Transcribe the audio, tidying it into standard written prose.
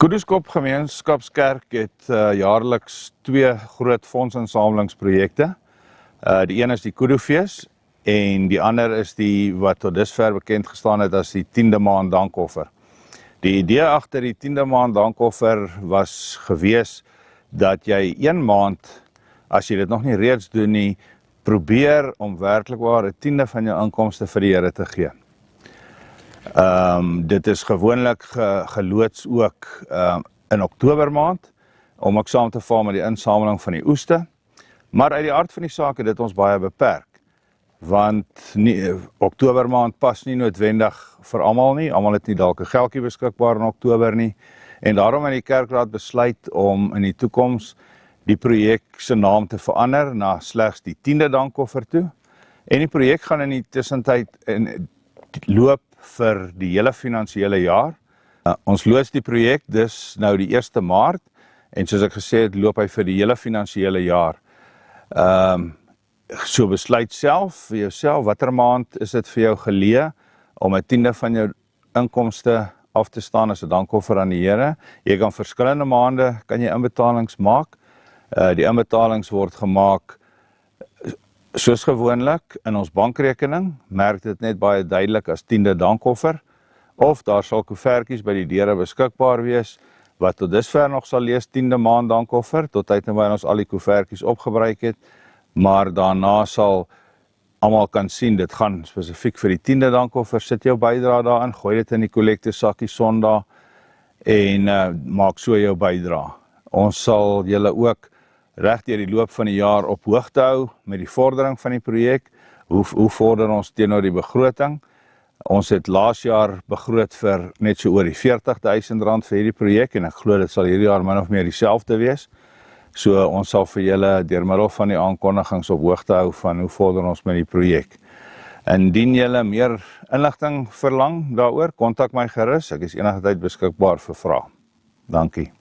Koedoeskop Gemeenskapskerk het jaarliks 2 groot fondsinsamelingsprojekte. Die een is die Koedofees en die ander is die wat tot dusver bekend gestaan het as die 10de maand dankoffer. Die idee agter die 10de maand dankoffer was gewees dat jy 1 maand, as jy dit nog nie reeds doen nie, probeer om werklikwaar 'n 10de van jou inkomste vir die Here te gee. Dit is gewoonlik geloods ook in Oktober maand, om ook saam te val met die insameling van die oeste. Maar uit die aard van die saak het dit ons baie beperk, want Oktober maand pas nie noodwendig vir almal nie, almal het nie dalk 'n geldjie beskikbaar in Oktober nie, en daarom het die kerkraad besluit om in die toekoms die projek se naam te verander na slegs die 10de dankoffer toe, en die projek gaan in die tussentyd loop vir die hele finansiële jaar. Ons loods die projek dus nou die 1 Maart, en soos ek gesê het, loop hy vir die hele finansiële jaar. So besluit self vir jouself, watter maand is dit vir jou geleë om 'n 10de van jou inkomste af te staan as 'n dankoffer aan die Here. Jy kan verskillende maande kan jy inbetalings maak. Die inbetalings word gemaak soos gewoonlik in ons bankrekening, merk dit net baie duidelik as 10de dankoffer, of daar sal koevertjies by die deure beskikbaar wees, wat tot dusver nog sal lees 10de maand dankoffer, tot tyd en wanneer ons al die koevertjies opgebruik het, maar daarna sal almal kan sien, dit gaan spesifiek vir die 10de dankoffer, sit jou bydrae daarin, gooi dit in die kollektesakkie Sondag, en maak so jou bydrae. Ons sal julle ook reg deur die loop van die jaar op hoogte hou met die vordering van die projek. Hoe vorder ons teenoor die begroting? Ons het laas jaar begroot vir net so oor die R40.000 vir hierdie projek, en ek glo dit sal hierdie jaar min of meer dieselfde wees. So ons sal vir julle deur middel van die aankondigings op hoogte hou van hoe vorder ons met die projek. Indien julle meer inligting verlang daaroor, kontak my gerus. Ek is enige tyd beskikbaar vir vrae. Dankie.